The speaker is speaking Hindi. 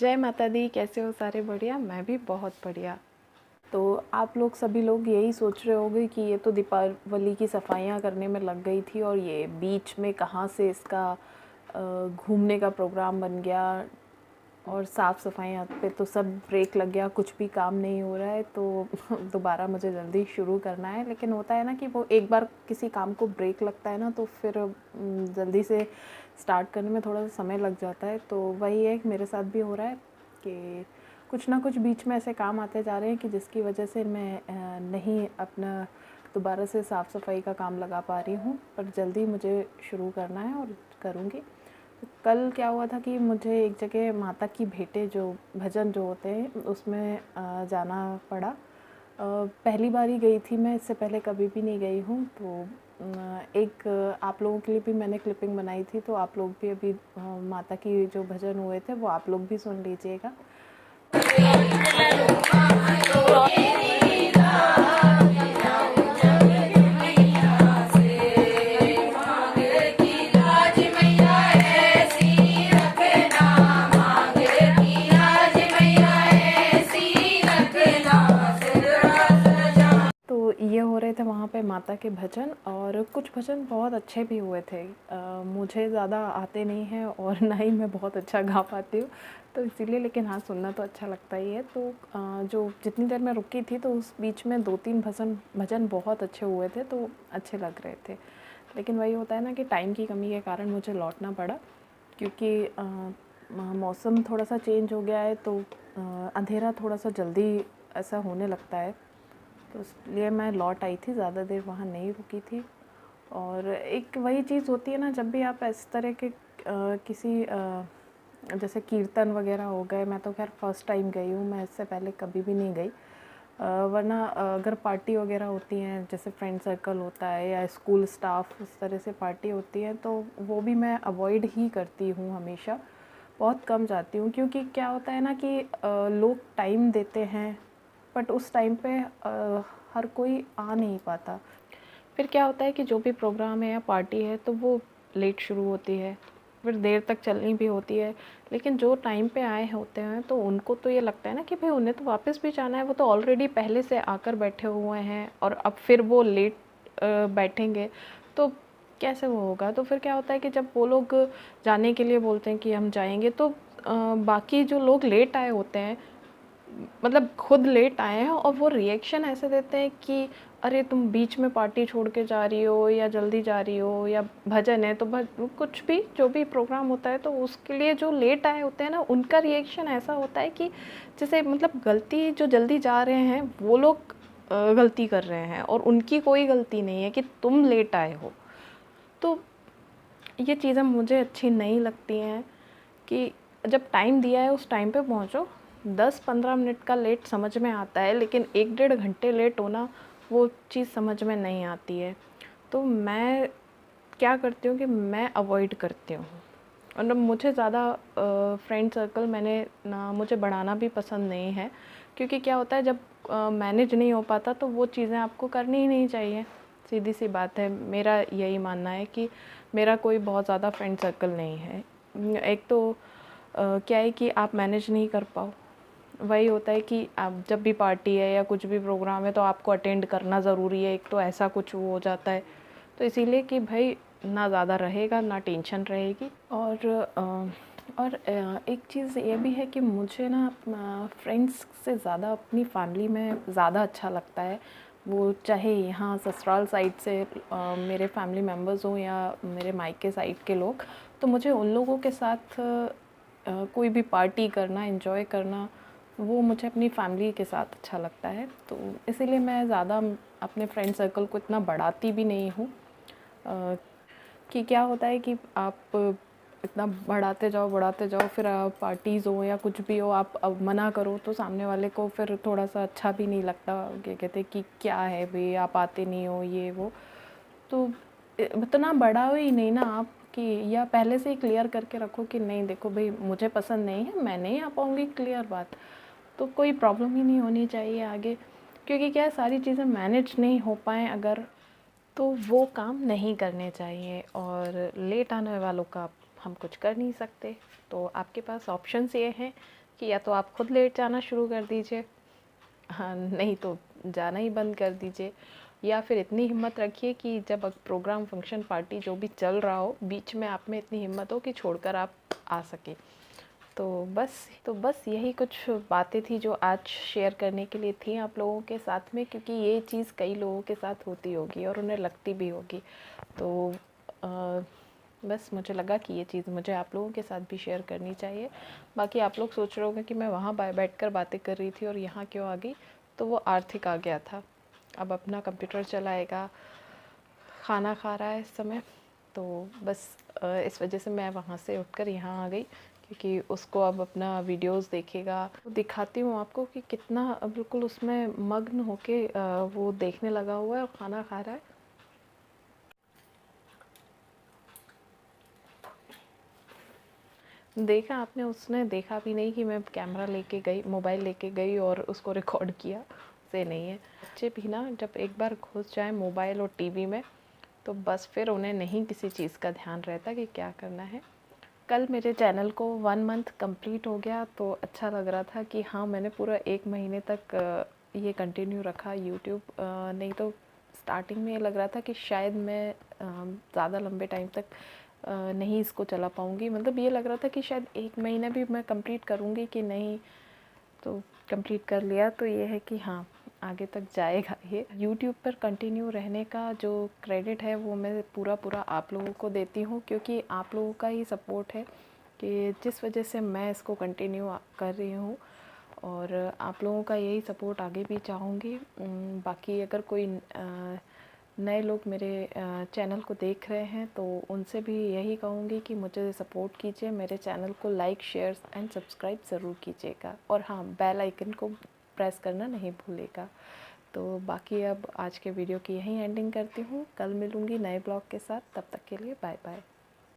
जय माता दी। कैसे हो सारे? बढ़िया। मैं भी बहुत बढ़िया। तो आप लोग सभी लोग यही सोच रहे होंगे कि ये तो दीपावली की सफाइयाँ करने में लग गई थी और ये बीच में कहाँ से इसका घूमने का प्रोग्राम बन गया और साफ़ सफाइयाँ पे तो सब ब्रेक लग गया, कुछ भी काम नहीं हो रहा है। तो दोबारा मुझे जल्दी शुरू करना है। लेकिन होता है ना कि वो एक बार किसी काम को ब्रेक लगता है ना, तो फिर जल्दी से स्टार्ट करने में थोड़ा सा समय लग जाता है। तो वही है, मेरे साथ भी हो रहा है कि कुछ ना कुछ बीच में ऐसे काम आते जा रहे हैं कि जिसकी वजह से मैं नहीं अपना दोबारा से साफ़ सफाई का काम लगा पा रही हूँ। पर जल्दी मुझे शुरू करना है और करूँगी। कल क्या हुआ था कि मुझे एक जगह माता की भेंटें जो भजन जो होते हैं उसमें जाना पड़ा। पहली बार ही गई थी मैं, इससे पहले कभी भी नहीं गई हूँ। तो एक आप लोगों के लिए भी मैंने क्लिपिंग बनाई थी, तो आप लोग भी अभी माता की जो भजन हुए थे वो आप लोग भी सुन लीजिएगा। ये हो रहे थे वहाँ पे माता के भजन, और कुछ भजन बहुत अच्छे भी हुए थे। मुझे ज़्यादा आते नहीं हैं और ना ही मैं बहुत अच्छा गा पाती हूँ, तो इसीलिए। लेकिन हाँ, सुनना तो अच्छा लगता ही है। तो जो जितनी देर मैं रुकी थी तो उस बीच में 2-3 भजन बहुत अच्छे हुए थे, तो अच्छे लग रहे थे। लेकिन वही होता है ना कि टाइम की कमी के कारण मुझे लौटना पड़ा, क्योंकि मौसम थोड़ा सा चेंज हो गया है। तो अंधेरा थोड़ा सा जल्दी ऐसा होने लगता है, तो इसलिए मैं लौट आई थी, ज़्यादा देर वहाँ नहीं रुकी थी। और एक वही चीज़ होती है ना, जब भी आप इस तरह के किसी जैसे कीर्तन वगैरह हो गए, मैं तो खैर फर्स्ट टाइम गई हूँ, मैं इससे पहले कभी भी नहीं गई। वरना अगर पार्टी वगैरह होती हैं, जैसे फ्रेंड सर्कल होता है या स्कूल स्टाफ, इस तरह से पार्टी होती है, तो वो भी मैं अवॉइड ही करती हूँ हमेशा। बहुत कम जाती हूँ, क्योंकि क्या होता है ना कि लोग टाइम देते हैं, बट उस टाइम पे हर कोई आ नहीं पाता। फिर क्या होता है कि जो भी प्रोग्राम है या पार्टी है तो वो लेट शुरू होती है, फिर देर तक चलनी भी होती है। लेकिन जो टाइम पे आए होते हैं तो उनको तो ये लगता है ना कि भाई उन्हें तो वापस भी जाना है, वो तो ऑलरेडी पहले से आकर बैठे हुए हैं और अब फिर वो लेट बैठेंगे तो कैसे वो होगा। तो फिर क्या होता है कि जब वो लोग जाने के लिए बोलते हैं कि हम जाएंगे, तो बाकी जो लोग लेट आए होते हैं, मतलब खुद लेट आए हैं, और वो रिएक्शन ऐसे देते हैं कि अरे तुम बीच में पार्टी छोड़ के जा रही हो, या जल्दी जा रही हो, या भजन है तो कुछ भी जो भी प्रोग्राम होता है, तो उसके लिए जो लेट आए होते हैं ना, उनका रिएक्शन ऐसा होता है कि जैसे मतलब गलती जो जल्दी जा रहे हैं वो लोग गलती कर रहे हैं, और उनकी कोई गलती नहीं है कि तुम लेट आए हो। तो ये चीज़ें मुझे अच्छी नहीं लगती हैं कि जब टाइम दिया है उस टाइम पे पहुँचो। 10-15 मिनट का लेट समझ में आता है, लेकिन 1-1.5 घंटे लेट होना वो चीज़ समझ में नहीं आती है। तो मैं क्या करती हूँ कि मैं अवॉइड करती हूँ, और मुझे ज़्यादा फ्रेंड सर्कल मुझे बढ़ाना भी पसंद नहीं है, क्योंकि क्या होता है जब मैनेज नहीं हो पाता तो वो चीज़ें आपको करनी ही नहीं चाहिए। सीधी सी बात है, मेरा यही मानना है कि मेरा कोई बहुत ज़्यादा फ्रेंड सर्कल नहीं है। एक तो क्या है कि आप मैनेज नहीं कर पाओ, वही होता है कि आप जब भी पार्टी है या कुछ भी प्रोग्राम है तो आपको अटेंड करना ज़रूरी है, एक तो ऐसा कुछ वो हो जाता है। तो इसीलिए कि भाई ना ज़्यादा रहेगा ना टेंशन रहेगी। और एक चीज़ ये भी है कि मुझे ना फ्रेंड्स से ज़्यादा अपनी फैमिली में ज़्यादा अच्छा लगता है। वो चाहे यहाँ ससुराल साइड से मेरे फैमिली मेम्बर्स हों या मेरे मायके साइड के लोग, तो मुझे उन लोगों के साथ कोई भी पार्टी करना, एंजॉय करना, वो मुझे अपनी फैमिली के साथ अच्छा लगता है। तो इसीलिए मैं ज़्यादा अपने फ्रेंड सर्कल को इतना बढ़ाती भी नहीं हूँ। कि क्या होता है कि आप इतना बढ़ाते जाओ, फिर पार्टीज़ हो या कुछ भी हो, आप अब मना करो तो सामने वाले को फिर थोड़ा सा अच्छा भी नहीं लगता। क्या कहते हैं कि क्या है भाई, आप आते नहीं हो, ये वो। तो इतना बढ़ाओ ही नहीं ना आप, कि या पहले से ही क्लियर करके रखो कि नहीं देखो भाई मुझे पसंद नहीं है, मैं नहीं आ पाऊँगी, क्लियर बात। तो कोई प्रॉब्लम ही नहीं होनी चाहिए आगे, क्योंकि क्या है, सारी चीज़ें मैनेज नहीं हो पाएँ अगर, तो वो काम नहीं करने चाहिए। और लेट आने वालों का हम कुछ कर नहीं सकते, तो आपके पास ऑप्शंस ये हैं कि या तो आप खुद लेट जाना शुरू कर दीजिए, हाँ, नहीं तो जाना ही बंद कर दीजिए, या फिर इतनी हिम्मत रखिए कि जब प्रोग्राम, फंक्शन, पार्टी जो भी चल रहा हो, बीच में आप में इतनी हिम्मत हो कि छोड़कर आप आ सकें। तो बस यही कुछ बातें थी जो आज शेयर करने के लिए थी आप लोगों के साथ में, क्योंकि ये चीज़ कई लोगों के साथ होती होगी और उन्हें लगती भी होगी। तो बस मुझे लगा कि ये चीज़ मुझे आप लोगों के साथ भी शेयर करनी चाहिए। बाकी आप लोग सोच रहे होंगे कि मैं वहाँ बैठकर बातें कर रही थी और यहाँ क्यों आ गई, तो वो आर्थिक आ गया था। अब अपना कंप्यूटर चलाएगा, खाना खा रहा है इस समय, तो बस इस वजह से मैं वहाँ से उठकर यहाँ आ गई, क्योंकि उसको अब अपना वीडियोस देखेगा। दिखाती हूँ आपको कि कितना बिल्कुल उसमें मग्न होके वो देखने लगा हुआ है और खाना खा रहा है। देखा आपने, उसने देखा भी नहीं कि मैं कैमरा लेके गई, मोबाइल लेके गई और उसको रिकॉर्ड किया, से नहीं है। बच्चे भी ना जब एक बार घुस जाए मोबाइल और टीवी में, तो बस फिर उन्हें नहीं किसी चीज़ का ध्यान रहता कि क्या करना है। कल मेरे चैनल को 1 मंथ कंप्लीट हो गया, तो अच्छा लग रहा था कि हाँ, मैंने पूरा 1 महीने तक ये कंटिन्यू रखा यूट्यूब। नहीं तो स्टार्टिंग में ये लग रहा था कि शायद मैं ज़्यादा लंबे टाइम तक नहीं इसको चला पाऊँगी। मतलब ये लग रहा था कि शायद 1 महीना भी मैं कंप्लीट करूँगी कि नहीं, तो कंप्लीट कर लिया। तो ये है कि हाँ, आगे तक जाएगा ये। यूट्यूब पर कंटिन्यू रहने का जो क्रेडिट है वो मैं पूरा आप लोगों को देती हूँ, क्योंकि आप लोगों का ही सपोर्ट है कि जिस वजह से मैं इसको कंटिन्यू कर रही हूँ, और आप लोगों का यही सपोर्ट आगे भी चाहूँगी। बाकी अगर कोई नए लोग मेरे चैनल को देख रहे हैं, तो उनसे भी यही कहूँगी कि मुझे सपोर्ट कीजिए, मेरे चैनल को लाइक, शेयर एंड सब्सक्राइब ज़रूर कीजिएगा, और हाँ, बेल आइकन को प्रेस करना नहीं भूलिएगा। तो बाकी अब आज के वीडियो की यहीं एंडिंग करती हूँ। कल मिलूँगी नए ब्लॉग के साथ, तब तक के लिए बाय बाय।